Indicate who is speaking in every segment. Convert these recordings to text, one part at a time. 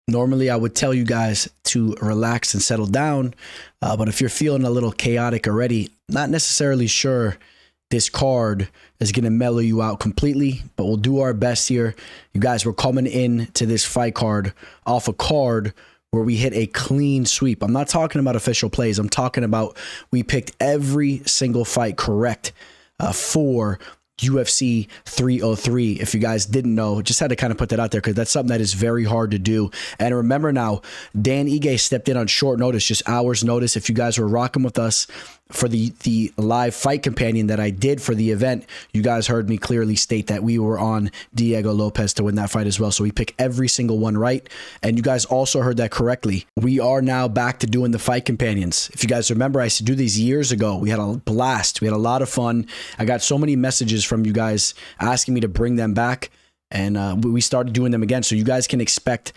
Speaker 1: Normally, I would tell you guys to relax and settle down, but if you're feeling a little chaotic already, not necessarily sure this card is going to mellow you out completely, but we'll do our best here. You guys, we're coming in to this fight card off a card where we hit a clean sweep. I'm not talking about official plays. I'm talking about we picked every single fight correct for UFC 303. If you guys didn't know, just had to kind of put that out there because that's something that is very hard to do. And remember now, Dan Ige stepped in on short notice, just hours notice. If you guys were rocking with us for the live fight companion that I did for the event, you guys heard me clearly state that we were on Diego Lopez to win that fight as well. So we pick every single one right. And you guys also heard that correctly. We are now back to doing the fight companions. If you guys remember, I used to do these years ago. We had a blast. We had a lot of fun. I got so many messages from you guys asking me to bring them back. And we started doing them again. So you guys can expect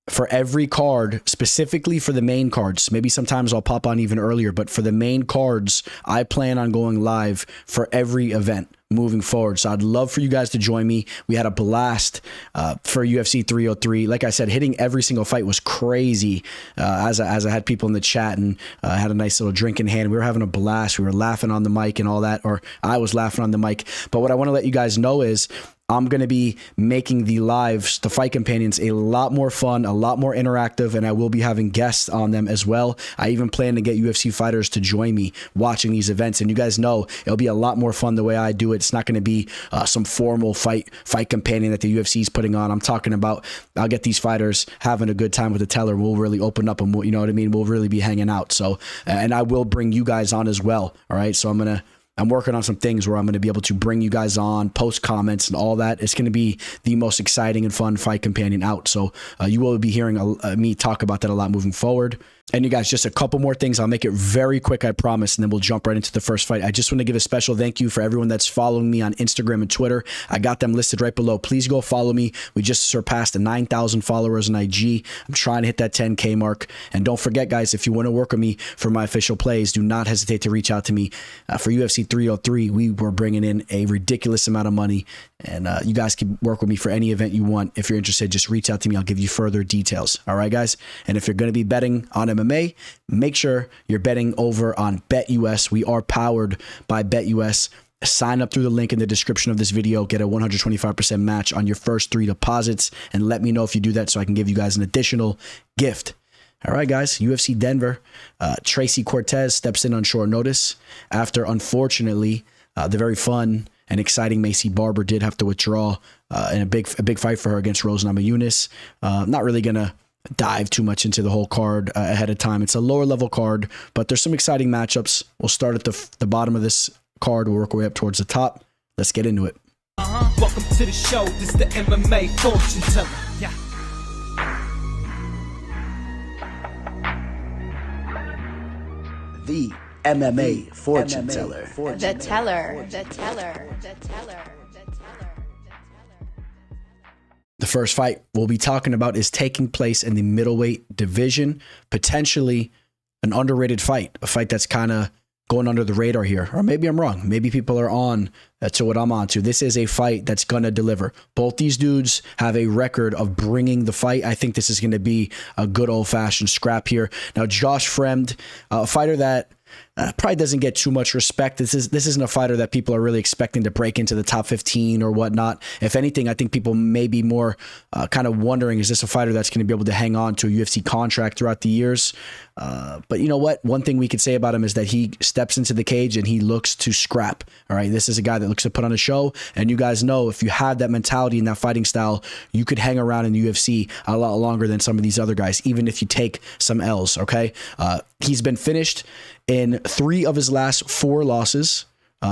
Speaker 1: for every card, specifically for the main cards, maybe sometimes I'll pop on even earlier, but for the main cards, I plan on going live for every event moving forward. So I'd love for you guys to join me. We had a blast for UFC 303. Like I said, hitting every single fight was crazy as I had people in the chat and had a nice little drink in hand. We were having a blast. We were laughing on the mic and all that, or I was laughing on the mic. But what I want to let you guys know is I'm going to be making the lives, the fight companions, a lot more fun, a lot more interactive, and I will be having guests on them as well. I even plan to get UFC fighters to join me watching these events, and you guys know it'll be a lot more fun the way I do it. It's not going to be some formal fight companion that the UFC is putting on. I'm talking about I'll get these fighters having a good time with the teller. We'll really open up and you know what I mean? We'll really be hanging out. So, and I will bring you guys on as well. All right. So I'm working on some things where I'm going to be able to bring you guys on, post comments and all that. It's going to be the most exciting and fun fight companion out. So you will be hearing me talk about that a lot moving forward. And you guys, just a couple more things. I'll make it very quick, I promise, and then we'll jump right into the first fight. I just want to give a special thank you for everyone that's following me on Instagram and Twitter. I got them listed right below. Please go follow me. We just surpassed the 9,000 followers on IG. I'm trying to hit that 10K mark. And don't forget, guys, if you want to work with me for my official plays, do not hesitate to reach out to me. For UFC 303, we were bringing in a ridiculous amount of money. And you guys can work with me for any event you want. If you're interested, just reach out to me. I'll give you further details. All right, guys? And if you're going to be betting on MMA, make sure you're betting over on BETUS. We are powered by BETUS. Sign up through the link in the description of this video. Get a 125% match on your first 3 deposits. And let me know if you do that so I can give you guys an additional gift. All right, guys, UFC Denver. Tracy Cortez steps in on short notice after, unfortunately, the very fun and exciting Macy Barber did have to withdraw in a big fight for her against Namajunas. Not really going to dive too much into the whole card ahead of time. It's a lower level card, but there's some exciting matchups. We'll start at the bottom of this card. We'll work our way up towards the top. Let's get into it.
Speaker 2: Welcome to the show. This is the MMA fortune teller. Yeah.
Speaker 1: The MMA fortune teller.
Speaker 3: The teller.
Speaker 1: The first fight we'll be talking about is taking place in the middleweight division, potentially an underrated fight, a fight that's kind of going under the radar here. Or maybe I'm wrong. Maybe people are on to what I'm on to. This is a fight that's going to deliver. Both these dudes have a record of bringing the fight. I think this is going to be a good old-fashioned scrap here. Now, Josh Fremd, a fighter that probably doesn't get too much respect. This isn't a fighter that people are really expecting to break into the top 15 or whatnot. If anything, I think people may be more kind of wondering, is this a fighter that's going to be able to hang on to a UFC contract throughout the years? But you know what? One thing we could say about him is that he steps into the cage and he looks to scrap. All right, this is a guy that looks to put on a show. And you guys know if you have that mentality and that fighting style, you could hang around in the UFC a lot longer than some of these other guys, even if you take some L's, okay? He's been finished in 3 of his last 4 losses,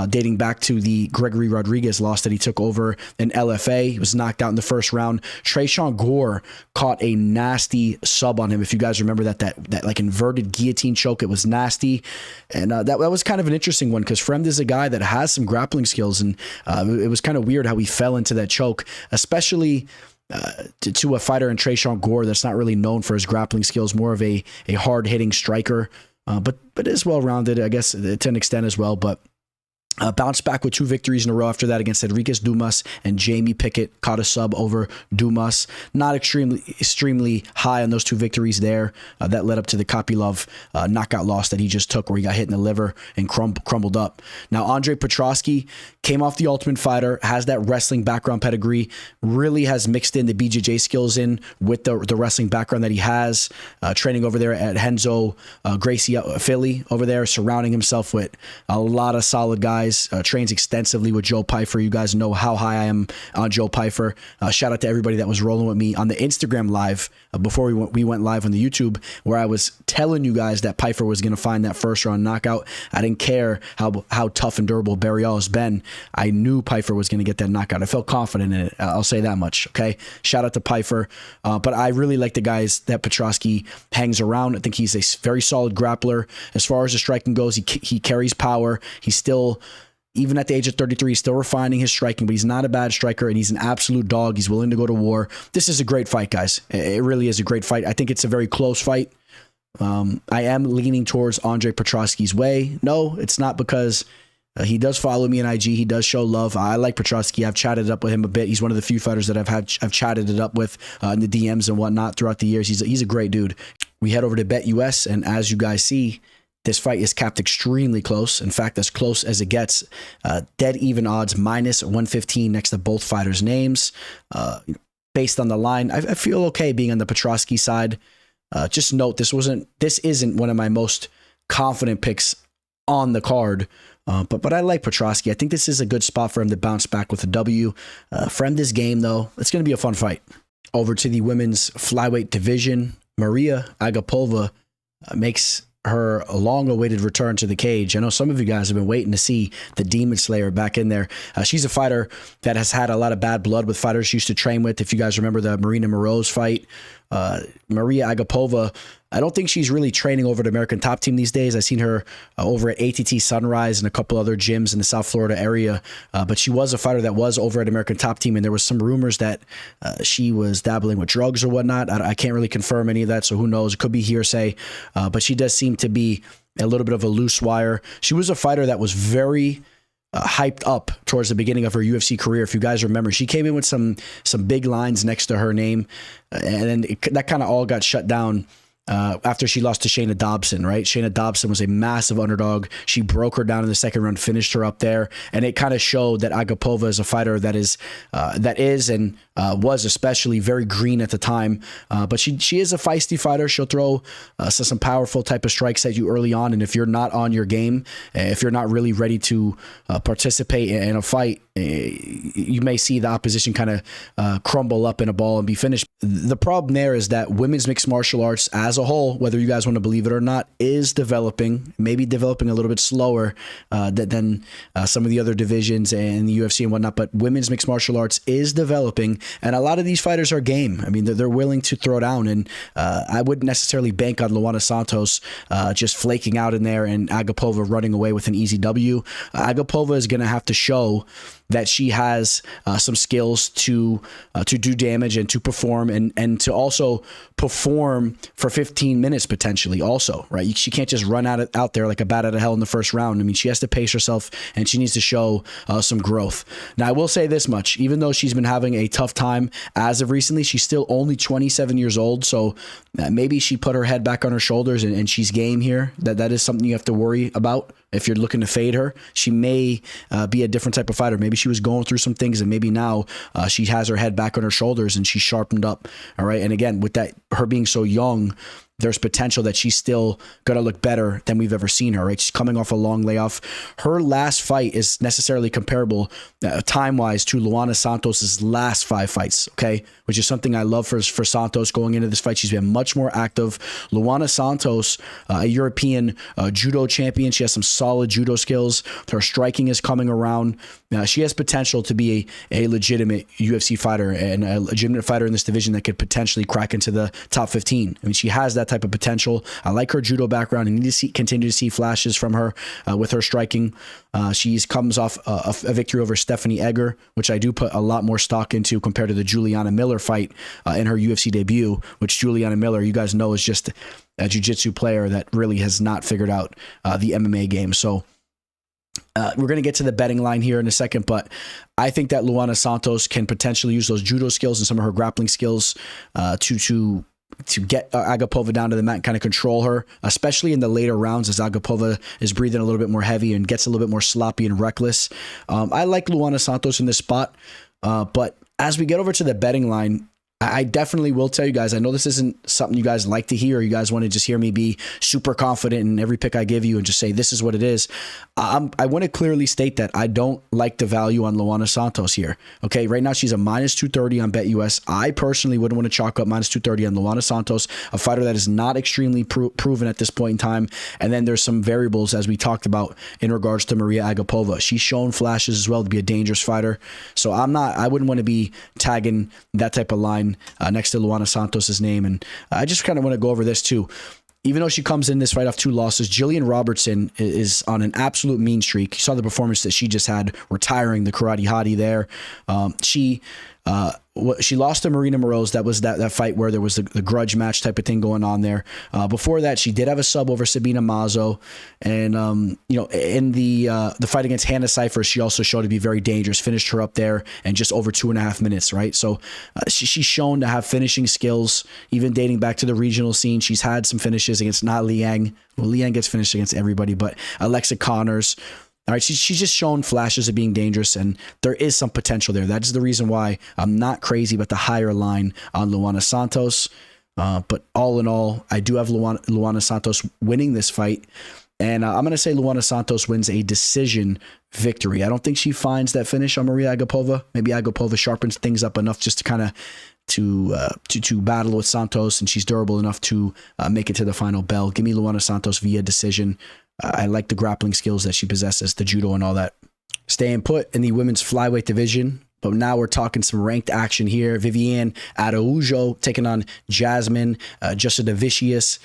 Speaker 1: dating back to the Gregory Rodriguez loss that he took over in LFA. He was knocked out in the first round. Tresean Gore caught a nasty sub on him. If you guys remember that like inverted guillotine choke, it was nasty. And that was kind of an interesting one because Fremd is a guy that has some grappling skills. And it was kind of weird how he fell into that choke, especially to a fighter in Tresean Gore that's not really known for his grappling skills, more of a hard-hitting striker, but is well-rounded, I guess, to an extent as well. But Bounced back with 2 victories in a row after that against Enriquez Dumas and Jamie Pickett. Caught a sub over Dumas. Not extremely high on those 2 victories there. That led up to the Kopylov knockout loss that he just took, where he got hit in the liver and crumbled up. Now, Andre Petroski came off the Ultimate Fighter, has that wrestling background pedigree, really has mixed in the BJJ skills in with the wrestling background that he has, training over there at Henzo Gracie Philly over there, surrounding himself with a lot of solid guys. Trains extensively with Joe Pyfer. You guys know how high I am on Joe Pyfer. Shout out to everybody that was rolling with me on the Instagram live before we went live on the YouTube, where I was telling you guys that Pyfer was going to find that first round knockout. I didn't care how tough and durable Barrial has been. I knew Pyfer was going to get that knockout. I felt confident in it. I'll say that much. Okay. Shout out to Pyfer. But I really like the guys that Petroski hangs around. I think he's a very solid grappler. As far as the striking goes, he carries power. He's still, even at the age of 33, he's still refining his striking, but he's not a bad striker, and he's an absolute dog. He's willing to go to war. This is a great fight, guys. It really is a great fight. I think it's a very close fight. I am leaning towards Andre Petroski's way. No, it's not because he does follow me on IG. He does show love. I like Petroski. I've chatted it up with him a bit. He's one of the few fighters that I've chatted it up with in the DMs and whatnot throughout the years. He's a great dude. We head over to BETUS, and as you guys see, this fight is capped extremely close. In fact, as close as it gets. Dead even odds, -115 next to both fighters' names. Based on the line, I feel okay being on the Petroski side. Just note, this isn't one of my most confident picks on the card. But I like Petroski. I think this is a good spot for him to bounce back with a W. Fremd is game, though. It's going to be a fun fight. Over to the women's flyweight division. Mariya Agapova makes her long-awaited return to the cage. I know some of you guys have been waiting to see the Demon Slayer back in there. She's a fighter that has had a lot of bad blood with fighters she used to train with. If you guys remember the Marina Moroz fight, Mariya Agapova, I don't think she's really training over at American Top Team these days. I've seen her over at ATT Sunrise and a couple other gyms in the South Florida area. But she was a fighter that was over at American Top Team, and there was some rumors that she was dabbling with drugs or whatnot. I can't really confirm any of that, so who knows? It could be hearsay. But she does seem to be a little bit of a loose wire. She was a fighter that was very hyped up towards the beginning of her UFC career. If you guys remember, she came in with some big lines next to her name, and then that kind of all got shut down after she lost to Shayna Dobson, right? Shayna Dobson was a massive underdog. She broke her down in the second round, finished her up there, and it kind of showed that Agapova is a fighter that is and was especially very green at the time. But she is a feisty fighter. She'll throw some powerful type of strikes at you early on, and if you're not on your game, if you're not really ready to participate in a fight, you may see the opposition kind of crumble up in a ball and be finished. The problem there is that women's mixed martial arts as a whole, whether you guys want to believe it or not, is developing, maybe developing a little bit slower than some of the other divisions and the UFC and whatnot, but women's mixed martial arts is developing, and a lot of these fighters are game. I mean, they're willing to throw down, and I wouldn't necessarily bank on Luana Santos just flaking out in there and Agapova running away with an easy W. Agapova is going to have to show that she has some skills to do damage and to perform and to also perform for 15 minutes potentially also, right? She can't just run out there like a bat out of hell in the first round. I mean, she has to pace herself, and she needs to show some growth. Now, I will say this much. Even though she's been having a tough time as of recently, she's still only 27 years old, so maybe she put her head back on her shoulders and she's game here. That is something you have to worry about. If you're looking to fade her, she may be a different type of fighter. Maybe she was going through some things, and maybe now she has her head back on her shoulders and she's sharpened up. All right. And again, with that, her being so young, there's potential that she's still going to look better than we've ever seen her, right? She's coming off a long layoff. Her last fight is necessarily comparable time-wise to Luana Santos' last 5 fights, okay? Which is something I love for Santos going into this fight. She's been much more active. Luana Santos, a European judo champion. She has some solid judo skills. Her striking is coming around. She has potential to be a legitimate UFC fighter and a legitimate fighter in this division that could potentially crack into the top 15. I mean, she has that type of potential. I like her judo background and need to continue to see flashes from her with her striking. She comes off a victory over Stephanie Egger, which I do put a lot more stock into compared to the Juliana Miller fight in her UFC debut, which Juliana Miller, you guys know, is just a jiu-jitsu player that really has not figured out the MMA game. So We're going to get to the betting line here in a second, but I think that Luana Santos can potentially use those judo skills and some of her grappling skills to get Agapova down to the mat and kind of control her, especially in the later rounds as Agapova is breathing a little bit more heavy and gets a little bit more sloppy and reckless. I like Luana Santos in this spot, but as we get over to the betting line, I definitely will tell you guys, I know this isn't something you guys like to hear. You guys want to just hear me be super confident in every pick I give you and just say, this is what it is. I want to clearly state that I don't like the value on Luana Santos here. Okay. Right now she's a minus 230 on BetUS. I personally wouldn't want to chalk up minus 230 on Luana Santos, a fighter that is not extremely proven at this point in time. And then there's some variables as we talked about in regards to Mariya Agapova. She's shown flashes as well to be a dangerous fighter. So I wouldn't want to be tagging that type of line next to Luana Santos' name. And I just kind of want to go over this too. Even though she comes in this fight off 2 losses, Jillian Robertson is on an absolute mean streak. You saw the performance that she just had, retiring the karate hottie there. She lost to Marina Moroz. That was that fight where there was the grudge match type of thing going on there. Before that, she did have a sub over Sabina Mazo, and in the fight against Hannah Cipher, she also showed to be very dangerous. Finished her up there in just over 2.5 minutes. Right, so she's shown to have finishing skills, even dating back to the regional scene. She's had some finishes against not Liang. Well, Liang gets finished against everybody, but Alexa Connors. All right, she's just shown flashes of being dangerous, and there is some potential there. That is the reason why I'm not crazy about the higher line on Luana Santos. But all in all, I do have Luana Santos winning this fight, and I'm going to say Luana Santos wins a decision victory. I don't think she finds that finish on Mariya Agapova. Maybe Agapova sharpens things up enough just to kind of to battle with Santos, and she's durable enough to make it to the final bell. Give me Luana Santos via decision. I like the grappling skills that she possesses, the judo and all that. Staying put in the women's flyweight division, but now we're talking some ranked action here. Viviane Araujo taking on Jasmine Jasudavicius.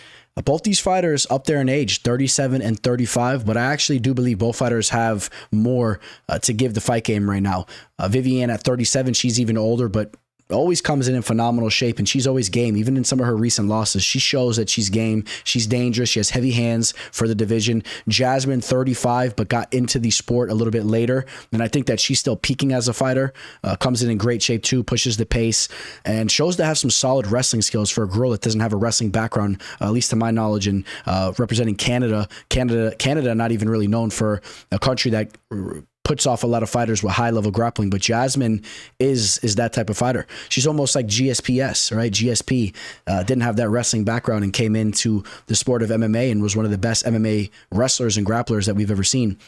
Speaker 1: Both these fighters up there in age, 37 and 35, but I actually do believe both fighters have more to give the fight game right now. Viviane at 37, she's even older, but always comes in phenomenal shape, and she's always game. Even in some of her recent losses, she shows that she's game. She's dangerous. She has heavy hands for the division. Jasmine, 35, but got into the sport a little bit later, and I think that she's still peaking as a fighter. Comes in great shape too, pushes the pace, and shows to have some solid wrestling skills for a girl that doesn't have a wrestling background, at least to my knowledge, and representing Canada. Canada not even really known for a country that puts off a lot of fighters with high-level grappling, but Jasmine is that type of fighter. She's almost like GSPS, right? GSP didn't have that wrestling background and came into the sport of MMA and was one of the best MMA wrestlers and grapplers that we've ever seen.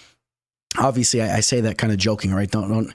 Speaker 1: Obviously, I say that kind of joking, right? Don't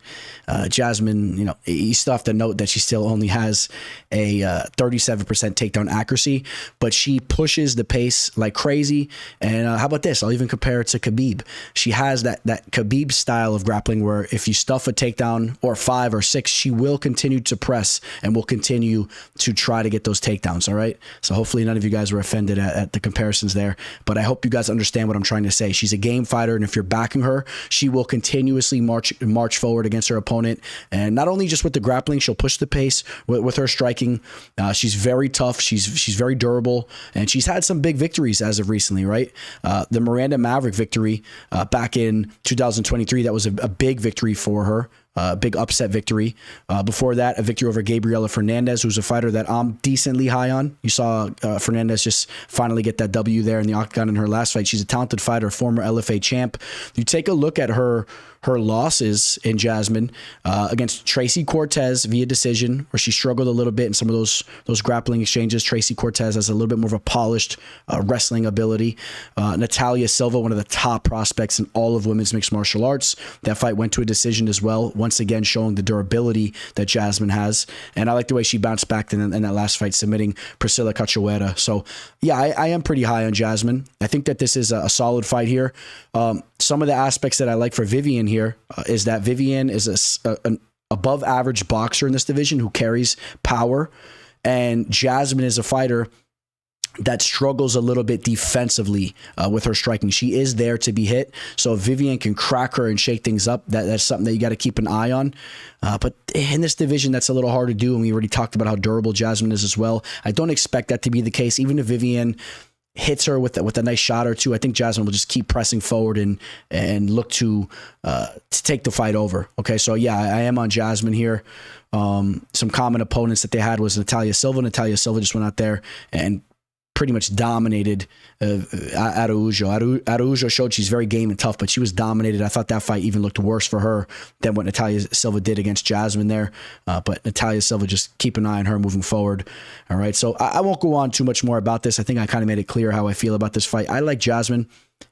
Speaker 1: Jasmine, you still have to note that she still only has a 37% takedown accuracy, but she pushes the pace like crazy. And how about this? I'll even compare it to Khabib. She has that Khabib style of grappling where if you stuff a takedown or 5 or 6, she will continue to press and will continue to try to get those takedowns, all right? So hopefully none of you guys were offended at the comparisons there, but I hope you guys understand what I'm trying to say. She's a game fighter, and if you're backing her, she will continuously march forward against her opponent. And not only just with the grappling, she'll push the pace with her striking. She's very tough. She's very durable. And she's had some big victories as of recently, right? The Miranda Maverick victory back in 2023, that was a big victory for her. Big upset victory. Before that, a victory over Gabriela Fernandez, who's a fighter that I'm decently high on. You saw Fernandez just finally get that W there in the octagon in her last fight. She's a talented fighter, former LFA champ. You take a look at her losses in Jasmine against Tracy Cortez via decision, where she struggled a little bit in some of those grappling exchanges. Tracy Cortez has a little bit more of a polished wrestling ability. Natalia Silva, one of the top prospects in all of women's mixed martial arts. That fight went to a decision as well, once again showing the durability that Jasmine has. And I like the way she bounced back in that last fight, submitting Priscilla Cachoeira. So yeah, I am pretty high on Jasmine. I think that this is a solid fight here. Some of the aspects that I like for Viviane here is that Viviane is an above average boxer in this division who carries power, and Jasmine is a fighter that struggles a little bit defensively with her striking. She is there to be hit, so if Viviane can crack her and shake things up, that's something that you got to keep an eye on. But in this division, that's a little hard to do, and we already talked about how durable Jasmine is as well. I don't expect that to be the case, even if Viviane hits her with a nice shot or two, I think Jasmine will just keep pressing forward and look to take the fight over. Okay, so yeah, I am on Jasmine here. Some common opponents that they had was Natalia Silva. Natalia Silva just went out there and pretty much dominated Araujo. Araujo showed she's very game and tough, but she was dominated. I thought that fight even looked worse for her than what Natalia Silva did against Jasmine there. But Natalia Silva, just keep an eye on her moving forward. All right, so I won't go on too much more about this. I think I kind of made it clear how I feel about this fight. I like Jasmine.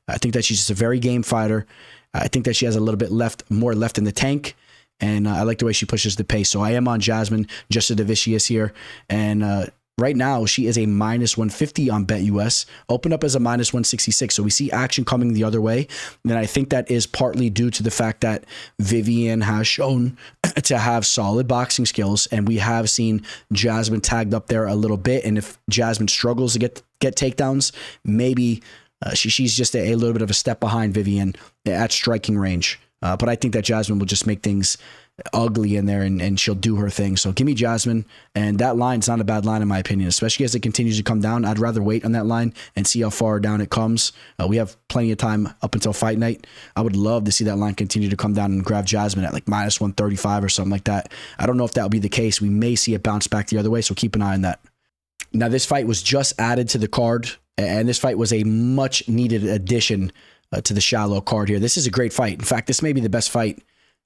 Speaker 1: I think that she's just a very game fighter. I think that she has a little bit more left in the tank. And I like the way she pushes the pace. So I am on Jasmine Jasudavicius here. And right now, she is a -150 on BETUS, opened up as a -166. So we see action coming the other way. And I think that is partly due to the fact that Viviane has shown to have solid boxing skills. And we have seen Jasmine tagged up there a little bit. And if Jasmine struggles to get takedowns, maybe she's just a little bit of a step behind Viviane at striking range. But I think that Jasmine will just make things ugly in there and she'll do her thing. So give me Jasmine. And that line's not a bad line in my opinion, especially as it continues to come down. I'd rather wait on that line and see how far down it comes. We have plenty of time up until fight night. I would love to see that line continue to come down and grab Jasmine at like -135 or something like that. I don't know if that will be the case. We may see it bounce back the other way, so keep an eye on that. Now, this fight was just added to the card, and this fight was a much needed addition to the shallow card here. This is a great fight. In fact, this may be the best fight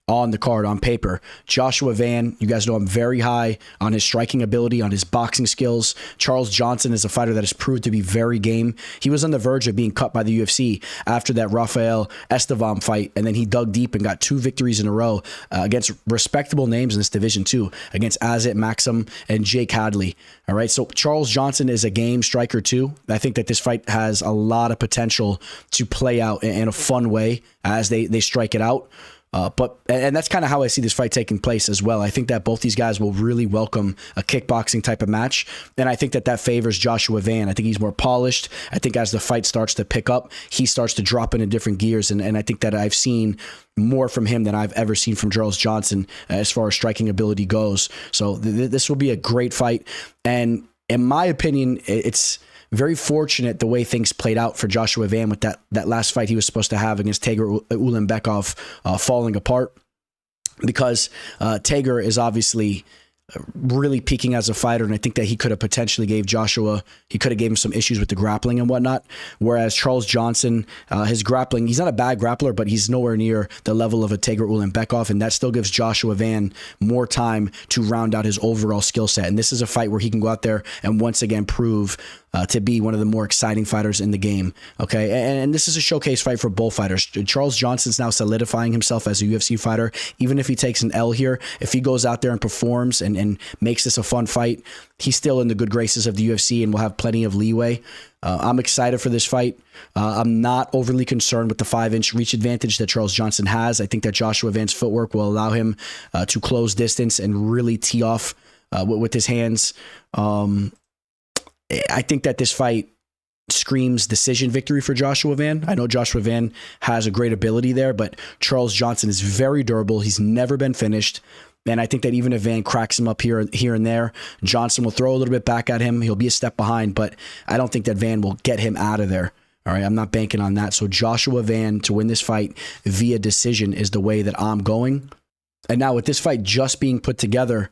Speaker 1: on the card on paper. Joshua Van, you guys know I'm very high on his striking ability, on his boxing skills. Charles Johnson is a fighter that has proved to be very game. He was on the verge of being cut by the UFC after that Rafael Estevam fight, and then he dug deep and got 2 victories in a row against respectable names in this division too, against Azit Maxim and Jake Hadley. All right, so Charles Johnson is a game striker too. I think that this fight has a lot of potential to play out in a fun way as they strike it out. And that's kind of how I see this fight taking place as well. I think that both these guys will really welcome a kickboxing type of match. And I think that favors Joshua Van. I think he's more polished. I think as the fight starts to pick up, he starts to drop into different gears. And I think that I've seen more from him than I've ever seen from Charles Johnson as far as striking ability goes. So this will be a great fight. And in my opinion, it's very fortunate the way things played out for Joshua Van with that last fight he was supposed to have against Tager Ulanbekov falling apart, because Tager is obviously really peaking as a fighter, and I think that he could have potentially gave him some issues with the grappling and whatnot, whereas Charles Johnson, his grappling, he's not a bad grappler, but he's nowhere near the level of a Tager Ulanbekov, and that still gives Joshua Van more time to round out his overall skill set. And this is a fight where he can go out there and once again prove to be one of the more exciting fighters in the game. Okay, and this is a showcase fight for both fighters. Charles Johnson's now solidifying himself as a UFC fighter. Even if he takes an L here, if he goes out there and performs and makes this a fun fight, he's still in the good graces of the UFC and will have plenty of leeway. I'm excited for this fight. I'm not overly concerned with the 5-inch reach advantage that Charles Johnson has. I think that Joshua Van's footwork will allow him to close distance and really tee off with his hands. I think that this fight screams decision victory for Joshua Van. I know Joshua Van has a great ability there, but Charles Johnson is very durable. He's never been finished. And I think that even if Van cracks him up here and there, Johnson will throw a little bit back at him. He'll be a step behind, but I don't think that Van will get him out of there. All right, I'm not banking on that. So Joshua Van to win this fight via decision is the way that I'm going. And now with this fight just being put together,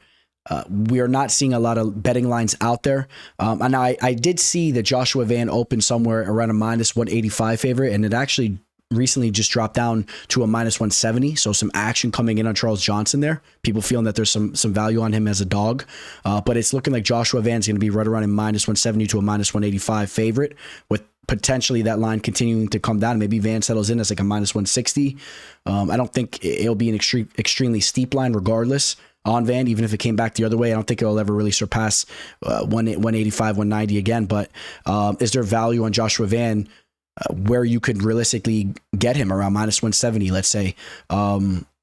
Speaker 1: we are not seeing a lot of betting lines out there. And I did see that Joshua Van opened somewhere around a -185 favorite, and it actually recently just dropped down to a -170. So some action coming in on Charles Johnson there. People feeling that there's some value on him as a dog. But it's looking like Joshua Van's going to be right around a -170 to a -185 favorite, with potentially that line continuing to come down. Maybe Van settles in as like a -160. I don't think it'll be an extremely steep line regardless on Van, even if it came back the other way. I don't think it'll ever really surpass 185, 190 again. But is there value on Joshua Van where you could realistically get him around -170, let's say?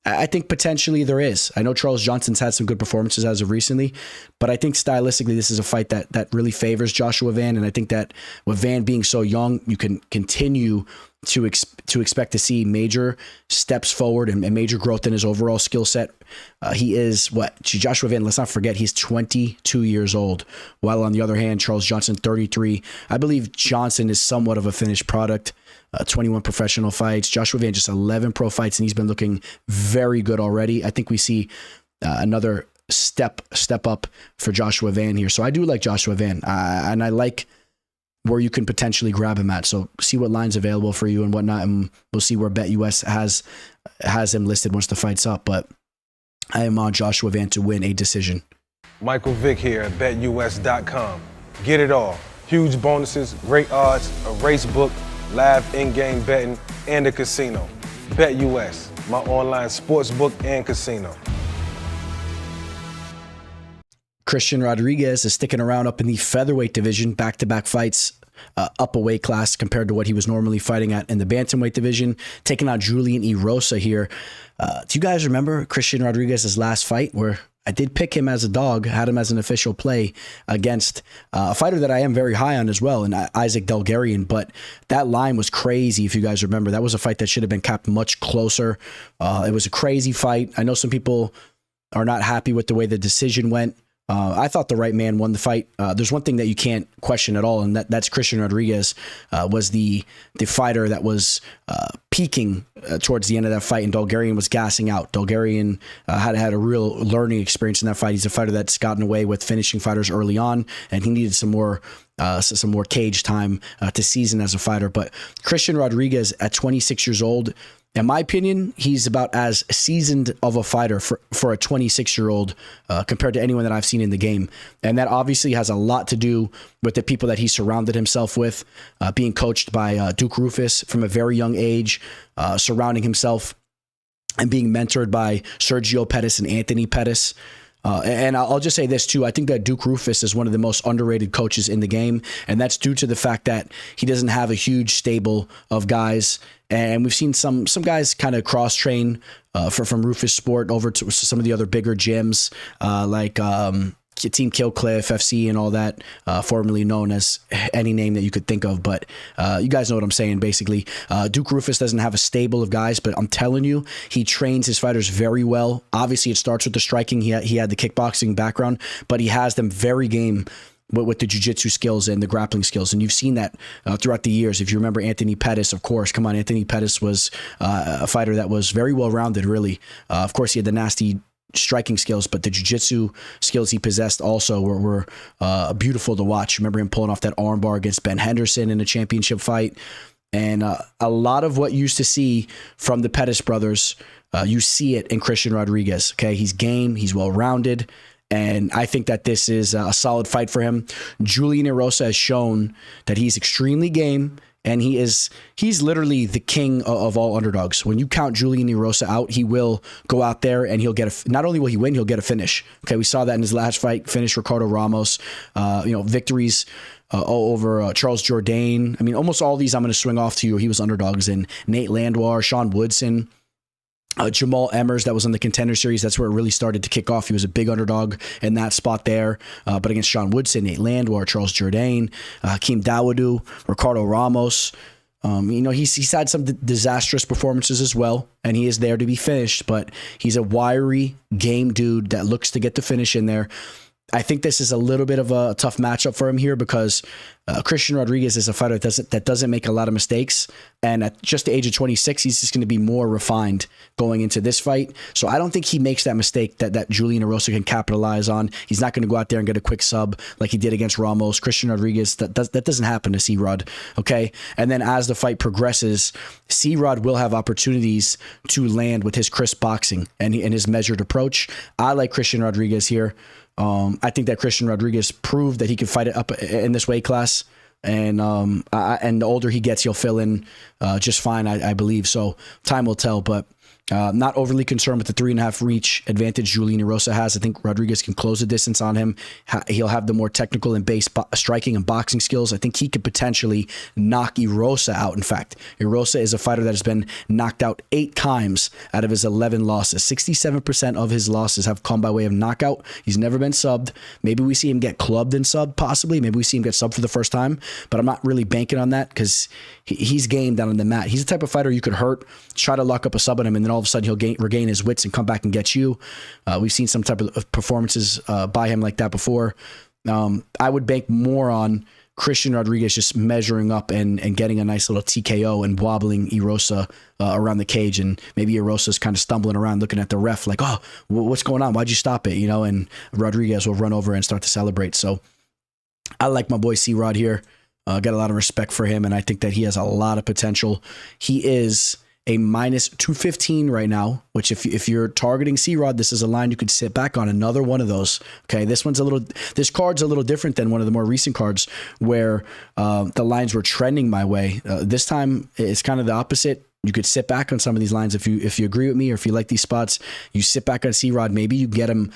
Speaker 1: I think potentially there is. I know Charles Johnson's had some good performances as of recently, but I think stylistically this is a fight that really favors Joshua Van. And I think that with Van being so young, you can continue to expect to see major steps forward and major growth in his overall skill set. He is Joshua Van, let's not forget, he's 22 years old, while on the other hand, Charles Johnson, 33. I believe Johnson is somewhat of a finished product. 21 professional fights. Joshua Van just 11 pro fights, and he's been looking very good already. I think we see another step up for Joshua Van here. So I do like Joshua Van, and I like where you can potentially grab him at. So see what line's available for you and whatnot, and we'll see where BetUS has him listed once the fight's up. But I am on Joshua Van to win a decision.
Speaker 3: Michael Vick here at BetUS.com. Get it all. Huge bonuses, great odds, a race book, live in-game betting, and a casino. BetUS, my online sports book and casino.
Speaker 1: Christian Rodriguez is sticking around up in the featherweight division, back-to-back fights, up a weight class compared to what he was normally fighting at in the bantamweight division, taking on Julian Erosa here. Do you guys remember Christian Rodriguez's last fight where I did pick him as a dog, had him as an official play against a fighter that I am very high on as well, and Isaac Delgarian, but that line was crazy if you guys remember. That was a fight that should have been capped much closer. It was a crazy fight. I know some people are not happy with the way the decision went. I thought the right man won the fight. There's one thing that you can't question at all, and that's Christian Rodriguez was the fighter that was peaking towards the end of that fight, and Delgarian was gassing out. Delgarian had a real learning experience in that fight. He's a fighter that's gotten away with finishing fighters early on, and he needed some more cage time to season as a fighter. But Christian Rodriguez at 26 years old, in my opinion, he's about as seasoned of a fighter for a 26-year-old compared to anyone that I've seen in the game. And that obviously has a lot to do with the people that he surrounded himself with, being coached by Duke Rufus from a very young age, surrounding himself and being mentored by Sergio Pettis and Anthony Pettis. And I'll just say this too. I think that Duke Rufus is one of the most underrated coaches in the game, and that's due to the fact that he doesn't have a huge stable of guys. And we've seen some guys kind of cross train from Rufus Sport over to some of the other bigger gyms like Team Killcliff FC and all that, formerly known as any name that you could think of. But you guys know what I'm saying, basically. Duke Rufus doesn't have a stable of guys, but I'm telling you, he trains his fighters very well. Obviously, it starts with the striking. He had the kickboxing background, but he has them very game with the jiu-jitsu skills and the grappling skills. And you've seen that throughout the years. If you remember Anthony Pettis, of course, come on, Anthony Pettis was a fighter that was very well-rounded, really. Of course, he had the nasty striking skills, but the jiu-jitsu skills he possessed also were beautiful to watch. Remember him pulling off that armbar against Ben Henderson in a championship fight. And a lot of what you used to see from the Pettis brothers, you see it in Christian Rodriguez. Okay, he's game, he's well-rounded, and I think that this is a solid fight for him. Julian Erosa has shown that he's extremely game, and he's literally the king of all underdogs. When you count Julian Erosa out, he will go out there and he'll get not only will he win, he'll get a finish. Okay, we saw that in his last fight, finished Ricardo Ramos. Victories over Charles Jourdain. I mean, almost all these I'm going to swing off to you. He was underdogs in Nate Landwehr, Sean Woodson. Jamal Emmers, that was on the Contender Series. That's where it really started to kick off. He was a big underdog in that spot there. But against Sean Woodson, Nate Landwehr, Charles Jourdain, Hakeem Dawodu, Ricardo Ramos. He's had some disastrous performances as well, and he is there to be finished. But he's a wiry game dude that looks to get the finish in there. I think this is a little bit of a tough matchup for him here because Christian Rodriguez is a fighter that doesn't make a lot of mistakes. And at just the age of 26, he's just going to be more refined going into this fight. So I don't think he makes that mistake that Julian Erosa can capitalize on. He's not going to go out there and get a quick sub like he did against Ramos. Christian Rodriguez, that doesn't happen to C-Rod, okay? And then as the fight progresses, C-Rod will have opportunities to land with his crisp boxing and his measured approach. I like Christian Rodriguez here. I think that Christian Rodriguez proved that he could fight it up in this weight class, and the older he gets, he'll fill in just fine, I believe. So time will tell, but Not overly concerned with the 3.5 reach advantage Julian Erosa has. I think Rodriguez can close the distance on him. He'll have the more technical and base striking and boxing skills. I think he could potentially knock Erosa out. In fact, Erosa is a fighter that has been knocked out 8 times out of his 11 losses. 67% of his losses have come by way of knockout. He's never been subbed. Maybe we see him get clubbed and subbed, possibly. Maybe we see him get subbed for the first time, but I'm not really banking on that because he's game down on the mat. He's the type of fighter you could hurt, try to lock up a sub on him, and then all of a sudden he'll regain his wits and come back and get you. We've seen some type of performances by him like that before. I would bank more on Christian Rodriguez just measuring up and getting a nice little TKO and wobbling Erosa around the cage, and maybe Erosa's kind of stumbling around looking at the ref like, oh, what's going on? Why'd you stop it? And Rodriguez will run over and start to celebrate. So I like my boy C-Rod here. Got a lot of respect for him, and I think that he has a lot of potential. He is a minus 215 right now, which if you're targeting C-Rod, this is a line you could sit back on. Another one of those. Okay, this card's a little different than one of the more recent cards where the lines were trending my way. This time it's kind of the opposite. You could sit back on some of these lines if you agree with me, or if you like these spots. You sit back on C-Rod. Maybe you get him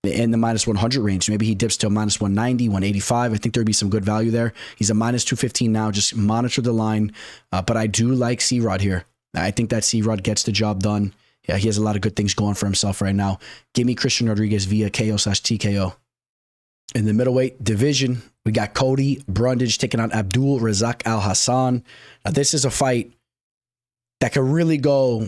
Speaker 1: in the minus 100 range. Maybe he dips to a minus 190, 185. I think there'd be some good value there. He's a minus 215 now. Just monitor the line. But I do like C-Rod here. I think that C-Rod gets the job done. Yeah, he has a lot of good things going for himself right now. Give me Christian Rodriguez via KO/TKO. In the middleweight division, we got Cody Brundage taking on Abdul Razak Alhassan. Now, this is a fight that could really go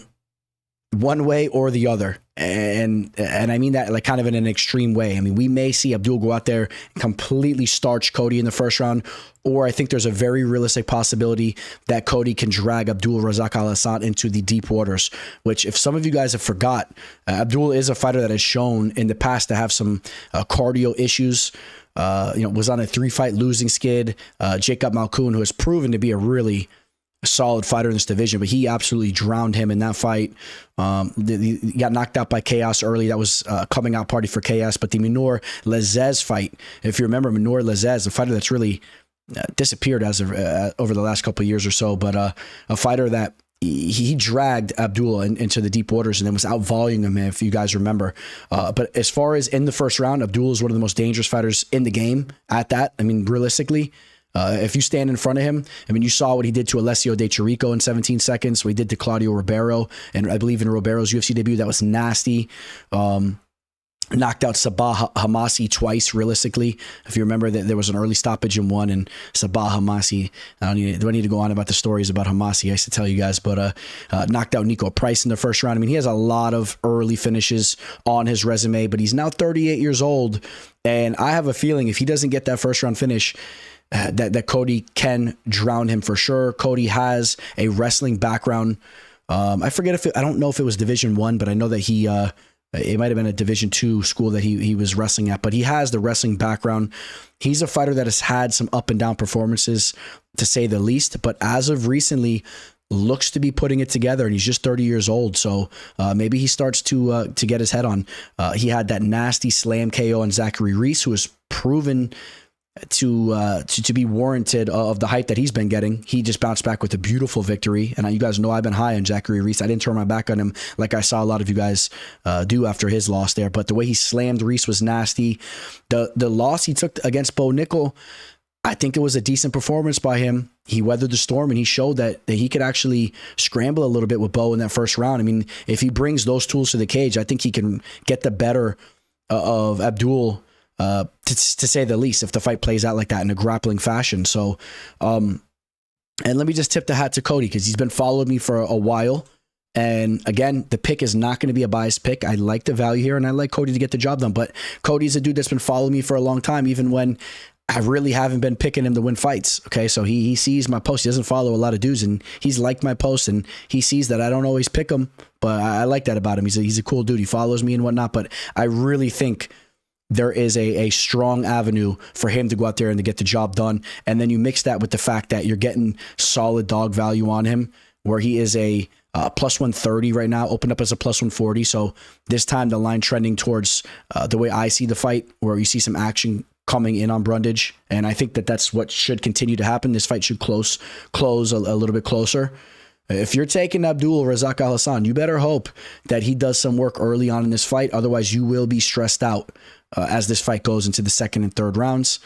Speaker 1: one way or the other. And I mean that like kind of in an extreme way. I mean, we may see Abdul go out there and completely starch Cody in the first round, or I think there's a very realistic possibility that Cody can drag Abdul Razak Alhassan into the deep waters, which if some of you guys have forgot, Abdul is a fighter that has shown in the past to have some cardio issues. Was on a 3-fight losing skid. Jacob Malkoun, who has proven to be a really solid fighter in this division, but he absolutely drowned him in that fight. He got knocked out by Chaos early. That was a coming out party for Chaos. But the Minor Lezez fight, if you remember, Minor Lezez, a fighter that's really disappeared as of over the last couple of years or so, but a fighter that he dragged Abdul into the deep waters and then was out-volleying him, if you guys remember. But as far as in the first round, Abdul is one of the most dangerous fighters in the game at that. I mean, realistically, if you stand in front of him, I mean, you saw what he did to Alessio De Chirico in 17 seconds, what he did to Claudio Ribeiro, and I believe in Ribeiro's UFC debut, that was nasty. Knocked out Sabah Hamasi twice, realistically. If you remember that there was an early stoppage in one, and Sabah Hamasi, do I need to go on about the stories about Hamasi? I used to tell you guys, but knocked out Nico Price in the first round. I mean, he has a lot of early finishes on his resume, but he's now 38 years old, and I have a feeling if he doesn't get that first round finish, that Cody can drown him for sure. Cody has a wrestling background. I forget I don't know if it was Division 1, but I know that he it might have been a Division 2 school that he was wrestling at, but he has the wrestling background. He's a fighter that has had some up and down performances, to say the least, but as of recently looks to be putting it together, and he's just 30 years old. So maybe he starts to get his head on. He had that nasty slam KO on Zachary Reese, who has proven to be warranted of the hype that he's been getting. He just bounced back with a beautiful victory, and you guys know I've been high on Zachary Reese. I didn't turn my back on him like I saw a lot of you guys do after his loss there, but the way he slammed Reese was nasty. The loss he took against Bo Nickel, I think it was a decent performance by him. He weathered the storm, and he showed that he could actually scramble a little bit with Bo in that first round. I mean, if he brings those tools to the cage, I think he can get the better of Abdul, to say the least, if the fight plays out like that in a grappling fashion. So, and let me just tip the hat to Cody, because he's been following me for a while. And again, the pick is not going to be a biased pick. I like the value here, and I like Cody to get the job done. But Cody's a dude that's been following me for a long time, even when I really haven't been picking him to win fights. Okay, so he sees my post. He doesn't follow a lot of dudes, and he's liked my post, and he sees that I don't always pick him, but I like that about him. He's a cool dude. He follows me and whatnot, but I really think there is a strong avenue for him to go out there and to get the job done. And then you mix that with the fact that you're getting solid dog value on him, where he is a plus 130 right now, opened up as a plus 140. So this time the line trending towards the way I see the fight, where you see some action coming in on Brundage. And I think that that's what should continue to happen. This fight should close a little bit closer. If you're taking Abdul Razak Alhassan, you better hope that he does some work early on in this fight. Otherwise, you will be stressed out as this fight goes into the second and third rounds.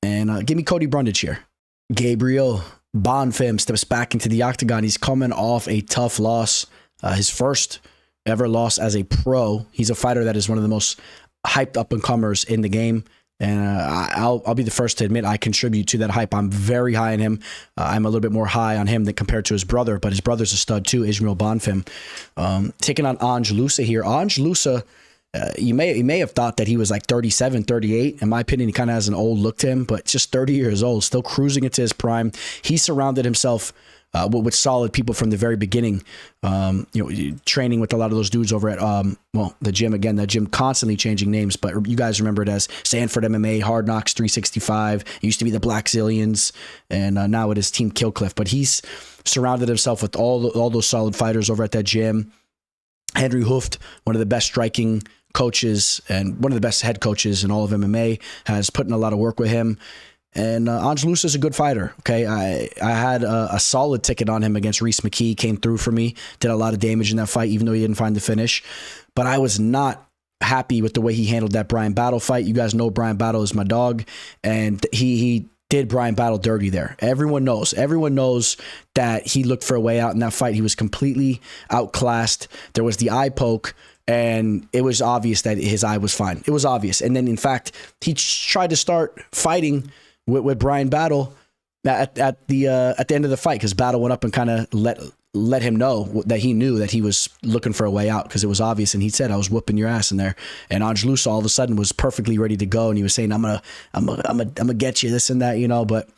Speaker 1: And give me Cody Brundage here. Gabriel Bonfim steps back into the octagon. He's coming off a tough loss. His first ever loss as a pro. He's a fighter that is one of the most hyped up and comers in the game. And I'll be the first to admit I contribute to that hype. I'm very high on him. I'm a little bit more high on him than compared to his brother, but his brother's a stud too, Ismail Bonfim. Taking on Ange Loosa here. Ange Loosa, you may have thought that he was like 37, 38. In my opinion, he kind of has an old look to him, but just 30 years old, still cruising into his prime. He surrounded himself with solid people from the very beginning, training with a lot of those dudes over at, the gym. Again, that gym constantly changing names, but you guys remember it as Sanford MMA, Hard Knocks 365. It used to be the Black Zillions, and now it is Team Killcliff. But he's surrounded himself with all those solid fighters over at that gym. Henry Hooft, one of the best striking coaches and one of the best head coaches in all of MMA, has put in a lot of work with him. And Ange Loosa is a good fighter. Okay, I had a solid ticket on him against Reese McKee. Came through for me. Did a lot of damage in that fight, even though he didn't find the finish. But I was not happy with the way he handled that Brian Battle fight. You guys know Brian Battle is my dog, and he did Brian Battle dirty there. Everyone knows that he looked for a way out in that fight. He was completely outclassed. There was the eye poke, and it was obvious that his eye was fine. It was obvious. And then, in fact, he tried to start fighting with Brian Battle at the end of the fight, because Battle went up and kind of let him know that he knew that he was looking for a way out, because it was obvious. And he said, "I was whooping your ass in there." And Ange Loosa all of a sudden was perfectly ready to go, and he was saying, "I'm gonna get you," this and that, But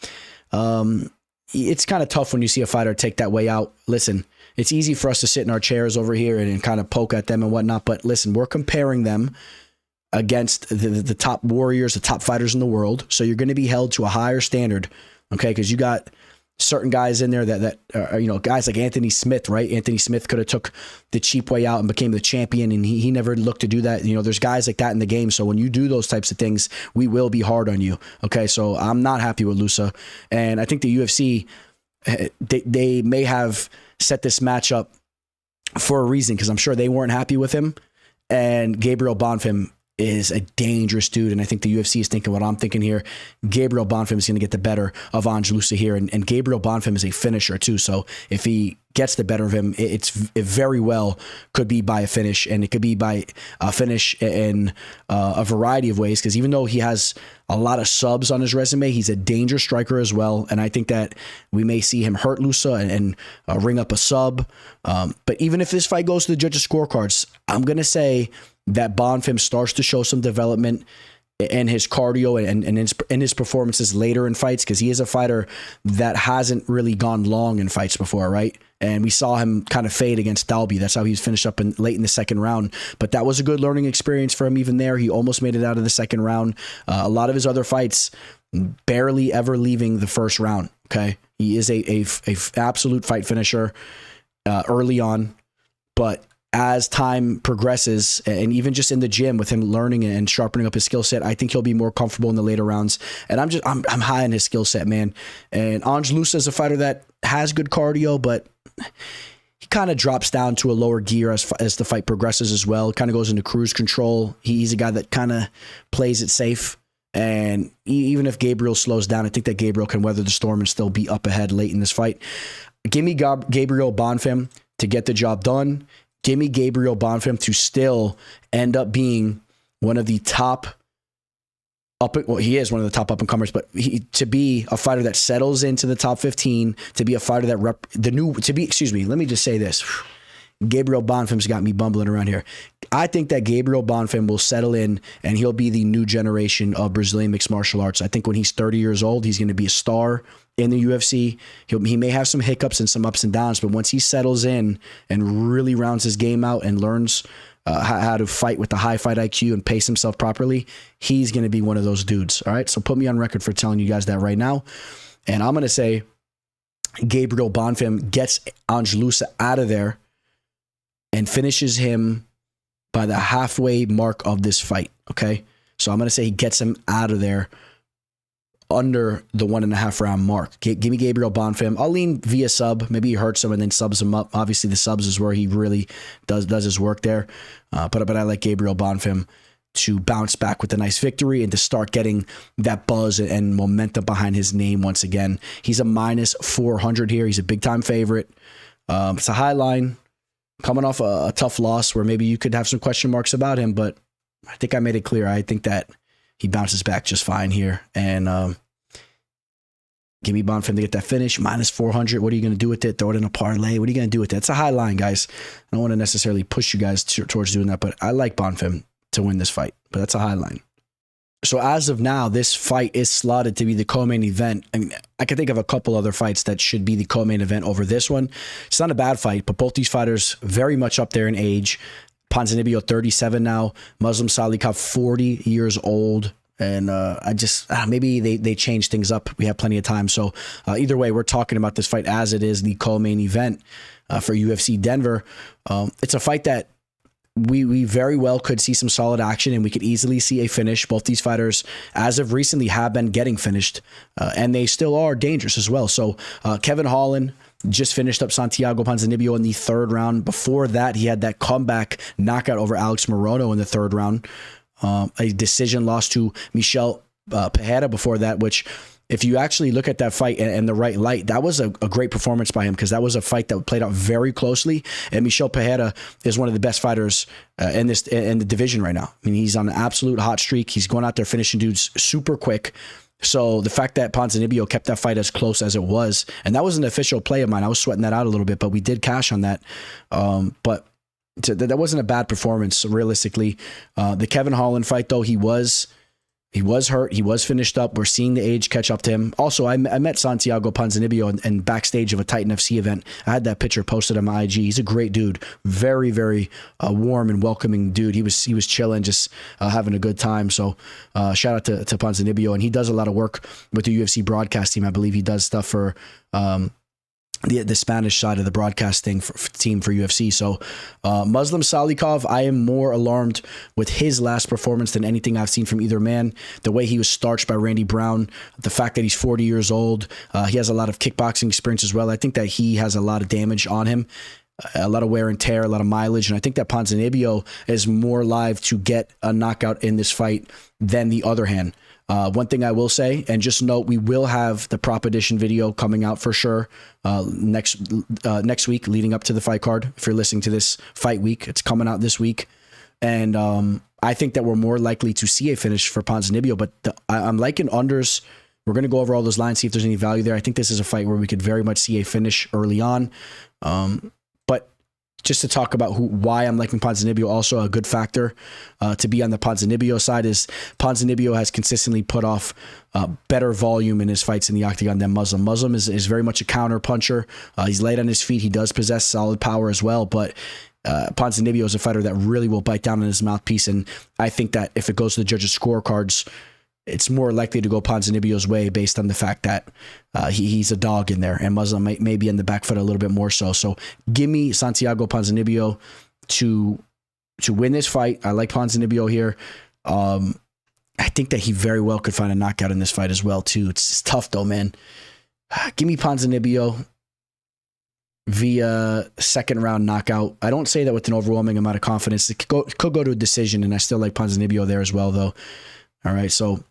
Speaker 1: it's kind of tough when you see a fighter take that way out. Listen, it's easy for us to sit in our chairs over here and kind of poke at them and whatnot, but listen, we're comparing them against the top warriors, the top fighters in the world. So you're going to be held to a higher standard, okay? Because you got certain guys in there that are, guys like Anthony Smith, right? Anthony Smith could have took the cheap way out and became the champion, and he never looked to do that. There's guys like that in the game. So when you do those types of things, we will be hard on you, okay? So I'm not happy with Loosa, and I think the UFC, they may have set this matchup for a reason, because I'm sure they weren't happy with him. And Gabriel Bonfim is a dangerous dude, and I think the UFC is thinking what I'm thinking here. Gabriel Bonfim is going to get the better of Ange Loosa here, and Gabriel Bonfim is a finisher too, so if he gets the better of him, it very well could be by a finish, and it could be by a finish in a variety of ways, because even though he has a lot of subs on his resume, he's a dangerous striker as well, and I think that we may see him hurt Loosa and ring up a sub, but even if this fight goes to the judges' scorecards, I'm going to say that Bonfim starts to show some development in his cardio and in his performances later in fights, because he is a fighter that hasn't really gone long in fights before, right? And we saw him kind of fade against Dalby. That's how he was finished up late in the second round. But that was a good learning experience for him even there. He almost made it out of the second round. A lot of his other fights, barely ever leaving the first round, okay? He is a absolute fight finisher early on, but as time progresses, and even just in the gym with him learning and sharpening up his skill set, I think he'll be more comfortable in the later rounds. And I'm high on his skill set, man. And Ange Loosa is a fighter that has good cardio, but he kind of drops down to a lower gear as the fight progresses as well. Kind of goes into cruise control. He's a guy that kind of plays it safe. And even if Gabriel slows down, I think that Gabriel can weather the storm and still be up ahead late in this fight. Give me Gabriel Bonfim to get the job done. Give me Gabriel Bonfim to still end up being one of the top he is one of the top up and comers, but to be a fighter that settles into the top 15, to be a fighter that let me just say this. Gabriel Bonfim's got me bumbling around here. I think that Gabriel Bonfim will settle in, and he'll be the new generation of Brazilian mixed martial arts. I think when he's 30 years old, he's going to be a star in the UFC. He may have some hiccups and some ups and downs, but once he settles in and really rounds his game out and learns how to fight with the high fight IQ and pace himself properly, he's going to be one of those dudes. All right, so put me on record for telling you guys that right now. And I'm going to say Gabriel Bonfim gets Ange Loosa out of there and finishes him by the halfway mark of this fight, okay? So I'm going to say he gets him out of there under the 1.5 round mark. Give me Gabriel Bonfim. I'll lean via sub. Maybe he hurts him and then subs him up. Obviously, the subs is where he really does his work there. But I like Gabriel Bonfim to bounce back with a nice victory and to start getting that buzz and momentum behind his name once again. He's a minus 400 here. He's a big time favorite. It's a high line coming off a tough loss where maybe you could have some question marks about him, but I think I made it clear. I think that he bounces back just fine here. And give me Bonfim to get that finish. Minus 400. What are you going to do with it? Throw it in a parlay. What are you going to do with it? It's a high line, guys. I don't want to necessarily push you guys towards doing that, but I like Bonfim to win this fight. But that's a high line. So as of now, this fight is slotted to be the co-main event. I mean, I can think of a couple other fights that should be the co-main event over this one. It's not a bad fight, but both these fighters very much up there in age. Ponzinibbio 37 now, Muslim Salikhov 40 years old, and maybe they change things up. We have plenty of time, so either way, we're talking about this fight as it is the co-main event for UFC Denver. It's a fight that we very well could see some solid action, and we could easily see a finish. Both these fighters, as of recently, have been getting finished, and they still are dangerous as well. So Kevin Holland just finished up Santiago Ponzinibbio in the 3rd round. Before that, he had that comeback knockout over Alex Morono in the 3rd round. A decision loss to Michel Pereira before that, which if you actually look at that fight in the right light, that was a great performance by him, because that was a fight that played out very closely. And Michel Pereira is one of the best fighters in the division right now. I mean, he's on an absolute hot streak. He's going out there finishing dudes super quick. So the fact that Ponzinibbio kept that fight as close as it was, and that was an official play of mine. I was sweating that out a little bit, but we did cash on that. But that wasn't a bad performance, realistically. The Kevin Holland fight, though, he was hurt. He was finished up. We're seeing the age catch up to him. Also, I met Santiago Ponzinibbio in backstage of a Titan FC event. I had that picture posted on my IG. He's a great dude. Very, very warm and welcoming dude. He was chilling, just having a good time. So shout out to Ponzinibbio. And he does a lot of work with the UFC broadcast team. I believe he does stuff for the Spanish side of the broadcasting team for UFC. So Muslim Salikhov, I am more alarmed with his last performance than anything I've seen from either man. The way he was starched by Randy Brown, the fact that he's 40 years old, he has a lot of kickboxing experience as well. I think that he has a lot of damage on him, a lot of wear and tear, a lot of mileage. And I think that Ponzinibbio is more live to get a knockout in this fight than the other hand. One thing I will say, and just note, we will have the Prop Edition video coming out for sure next week leading up to the fight card. If you're listening to this fight week, it's coming out this week. And I think that we're more likely to see a finish for Ponzinibbio, but I'm liking unders. We're going to go over all those lines, see if there's any value there. I think this is a fight where we could very much see a finish early on. But just to talk about why I'm liking Ponzinibbio, also a good factor to be on the Ponzinibbio side is Ponzinibbio has consistently put off better volume in his fights in the octagon than Muslim. Muslim is very much a counter puncher. He's light on his feet. He does possess solid power as well, but Ponzinibbio is a fighter that really will bite down on his mouthpiece, and I think that if it goes to the judges' scorecards, it's more likely to go Ponzinibbio's way based on the fact that he's a dog in there, and Muslim may be in the back foot a little bit more so. So give me Santiago Ponzinibbio to win this fight. I like Ponzinibbio here. I think that he very well could find a knockout in this fight as well too. It's tough though, man. Give me Ponzinibbio via 2nd round knockout. I don't say that with an overwhelming amount of confidence. It could go to a decision, and I still like Ponzinibbio there as well though. All right, so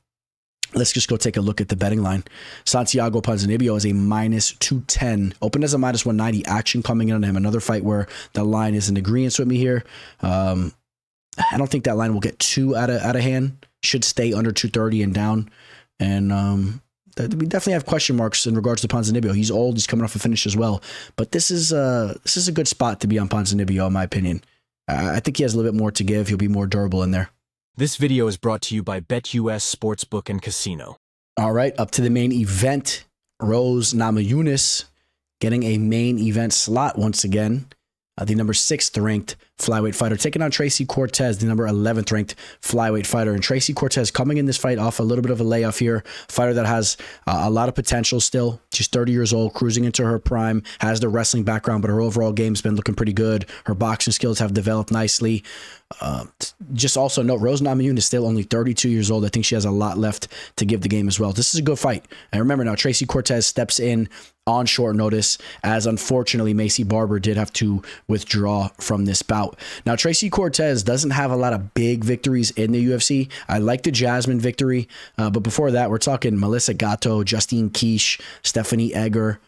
Speaker 1: let's just go take a look at the betting line. Santiago Ponzinibbio is a minus 210. Opened as a minus 190. Action coming in on him. Another fight where the line is in agreement with me here. I don't think that line will get too out of hand. Should stay under 230 and down. And we definitely have question marks in regards to Ponzinibbio. He's old. He's coming off a finish as well. But this is a good spot to be on Ponzinibbio, in my opinion. I think he has a little bit more to give. He'll be more durable in there.
Speaker 4: This video is brought to you by BETUS Sportsbook and Casino.
Speaker 1: All right, up to the main event. Rose Namajunas getting a main event slot once again. The number 6th ranked flyweight fighter, taking on Tracy Cortez, the number 11th ranked flyweight fighter. And Tracy Cortez coming in this fight off a little bit of a layoff here, fighter that has a lot of potential still. She's 30 years old, cruising into her prime, has the wrestling background, but her overall game's been looking pretty good. Her boxing skills have developed nicely. Just also note, Rose Namajunas is still only 32 years old. I think she has a lot left to give the game as well. This is a good fight. And remember now, Tracy Cortez steps in on short notice, as unfortunately Macy Barber did have to withdraw from this bout. Now, Tracy Cortez doesn't have a lot of big victories in the UFC. I like the Jasmine victory, but before that, we're talking Melissa Gatto, Justine Quiche, Stephanie Egger,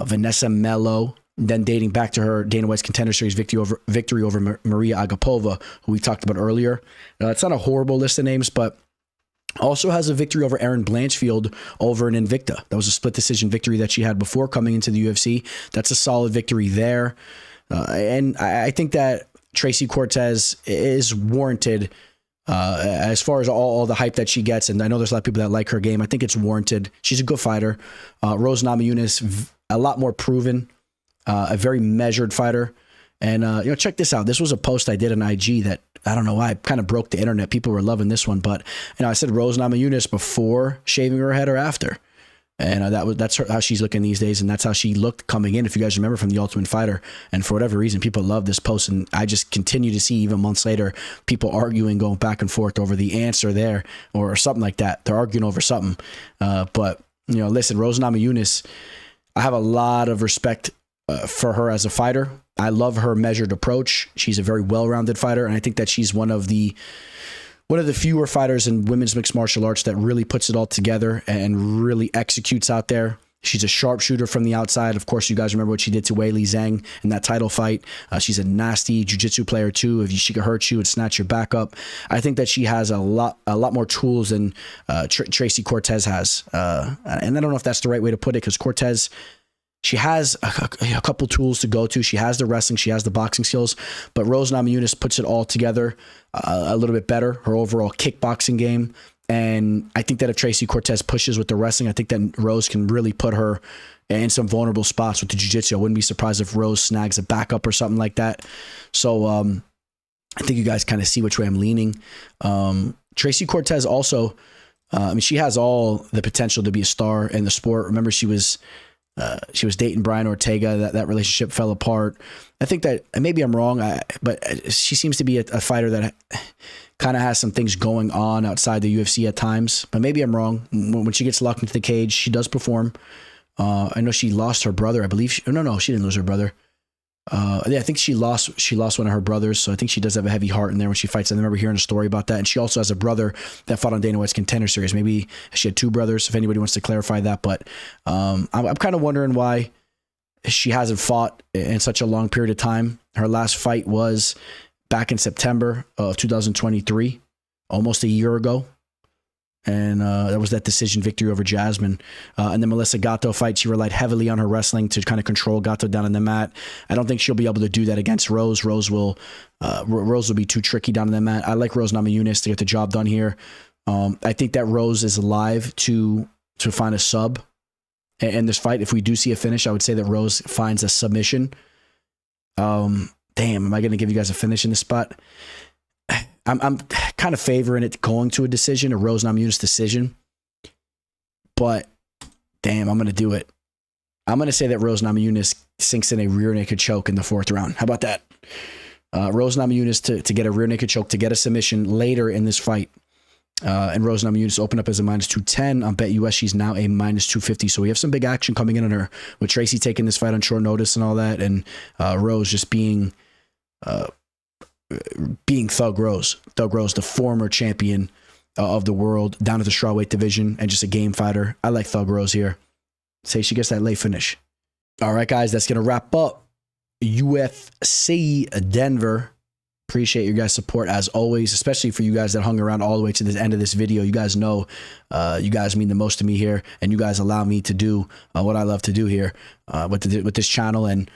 Speaker 1: Vanessa Mello, then dating back to her Dana White's Contender Series victory over Mariya Agapova, who we talked about earlier. It's not a horrible list of names, but also has a victory over Erin Blanchfield over an Invicta. That was a split decision victory that she had before coming into the UFC. That's a solid victory there. And I think that Tracy Cortez is warranted as far as all the hype that she gets. And I know there's a lot of people that like her game. I think it's warranted. She's a good fighter. Rose Namajunas, a lot more proven, a very measured fighter. And, check this out. This was a post I did on IG that, I don't know why, kind of broke the internet. People were loving this one. But, I said Rose Namajunas before shaving her head or after. And that's how she's looking these days. And that's how she looked coming in, if you guys remember, from The Ultimate Fighter. And for whatever reason, people love this post. And I just continue to see, even months later, people arguing, going back and forth over the answer there or something like that. They're arguing over something. But, listen, Rose Namajunas, I have a lot of respect for her as a fighter. I love her measured approach. She's a very well-rounded fighter, and I think that she's one of the fewer fighters in women's mixed martial arts that really puts it all together and really executes out there. She's a sharpshooter from the outside. Of course, you guys remember what she did to Weili Zhang in that title fight. She's a nasty jiu-jitsu player too. If she could hurt you and snatch your back up. I think that she has a lot more tools than Tracy Cortez has. And I don't know if that's the right way to put it, because Cortez, she has a couple tools to go to. She has the wrestling, she has the boxing skills, but Rose Namajunas puts it all together a little bit better. Her overall kickboxing game. And I think that if Tracy Cortez pushes with the wrestling, I think that Rose can really put her in some vulnerable spots with the jiu-jitsu. I wouldn't be surprised if Rose snags a backup or something like that. So I think you guys kind of see which way I'm leaning. Tracy Cortez also, she has all the potential to be a star in the sport. Remember, she was dating Brian Ortega. That relationship fell apart. I think that, maybe I'm wrong, but she seems to be a fighter that kind of has some things going on outside the UFC at times. But maybe I'm wrong. When she gets locked into the cage, she does perform. I know she lost her brother. I believe. She didn't lose her brother. I think she lost one of her brothers. So I think she does have a heavy heart in there when she fights. I remember hearing a story about that. And she also has a brother that fought on Dana White's Contender Series. Maybe she had two brothers, if anybody wants to clarify that. But I'm kind of wondering why she hasn't fought in such a long period of time. Her last fight was back in September of 2023, almost a year ago. And that was that decision victory over Jasmine. And the Melissa Gatto fight, she relied heavily on her wrestling to kind of control Gatto down on the mat. I don't think she'll be able to do that against Rose. Rose will be too tricky down on the mat. I like Rose Namajunas to get the job done here. I think that Rose is alive to find a sub in this fight. If we do see a finish, I would say that Rose finds a submission. Am I going to give you guys a finish in this spot? I'm kind of favoring it going to a decision, a Rose Namajunas decision. But, I'm going to do it. I'm going to say that Rose Namajunas sinks in a rear naked choke in the fourth round. How about that? Rose Namajunas to get a rear naked choke, to get a submission later in this fight. And Rose Namajunas opened up as a -210 on BetUS. She's now a -250. So we have some big action coming in on her, with Tracy taking this fight on short notice and all that. And Rose just being Thug Rose, the former champion of the world, down to the strawweight division, and just a game fighter. I like Thug Rose here. Say she gets that late finish. All right, guys, that's going to wrap up UFC Denver. Appreciate your guys' support as always, especially for you guys that hung around all the way to the end of this video. You guys know, you guys mean the most to me here, and you guys allow me to do what I love to do here with this channel. And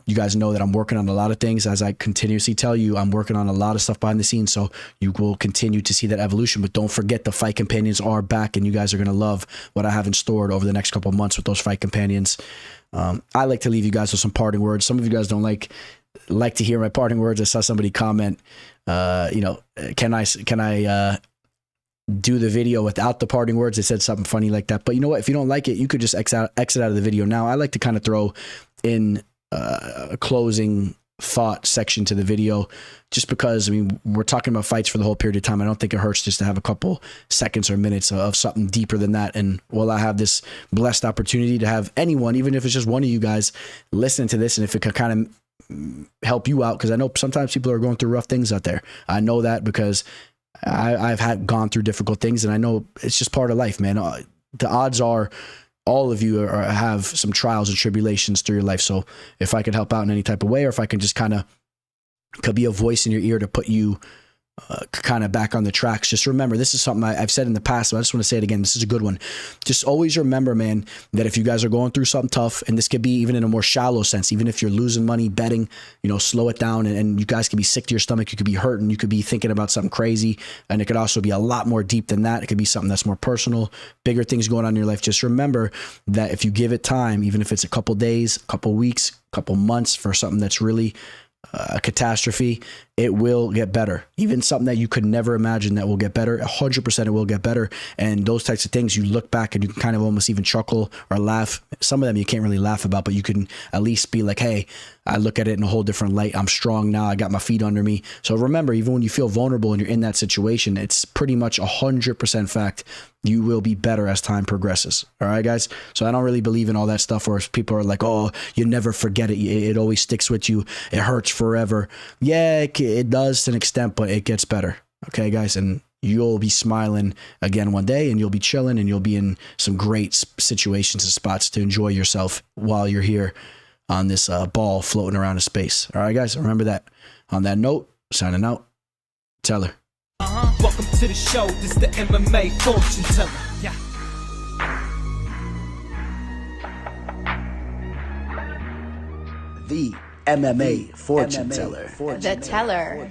Speaker 1: you guys know that I'm working on a lot of things. As I continuously tell you, I'm working on a lot of stuff behind the scenes, so you will continue to see that evolution. But don't forget, the fight companions are back, and you guys are going to love what I have in store over the next couple of months with those fight companions. I like to leave you guys with some parting words. Some of you guys don't like like to hear my parting words. I saw somebody comment, can I do the video without the parting words? They said something funny like that. But you know what? If you don't like it, you could just exit out of the video now. I like to kind of throw in a closing thought section to the video, just because, I mean, we're talking about fights for the whole period of time. I don't think it hurts just to have a couple seconds or minutes of something deeper than that. And while I have this blessed opportunity to have anyone, even if it's just one of you guys, listen to this, and if it could kind of help you out, because I know sometimes people are going through rough things out there. I know that because I've gone through difficult things, and I know it's just part of life, man. The odds are all of you have some trials and tribulations through your life. So if I could help out in any type of way, or if I can just could be a voice in your ear to put you kind of back on the tracks, just remember, this is something I've said in the past, but I just want to say it again. This is a good one. Just always remember, man, that if you guys are going through something tough, and this could be even in a more shallow sense, even if you're losing money betting, slow it down, and you guys could be sick to your stomach. You could be hurting. You could be thinking about something crazy. And it could also be a lot more deep than that. It could be something that's more personal, bigger things going on in your life. Just remember that if you give it time, even if it's a couple days, a couple weeks, a couple months for something that's really a catastrophe, it will get better. Even something that you could never imagine that will get better, 100% it will get better. And those types of things, you look back and you can kind of almost even chuckle or laugh. Some of them you can't really laugh about, but you can at least be like, hey, I look at it in a whole different light. I'm strong now. I got my feet under me. So remember, even when you feel vulnerable and you're in that situation, it's pretty much 100% fact you will be better as time progresses. All right, guys? So I don't really believe in all that stuff where people are like, oh, you never forget it. It always sticks with you. It hurts forever. Yeah, it does to an extent, but it gets better. Okay, guys? And you'll be smiling again one day, and you'll be chilling, and you'll be in some great situations and spots to enjoy yourself while you're here on this ball floating around in space. All right, guys? Remember that. On that note, signing out. Teller.
Speaker 2: Welcome to the show. This the MMA fortune teller. Yeah.
Speaker 1: The MMA fortune teller.
Speaker 5: The teller.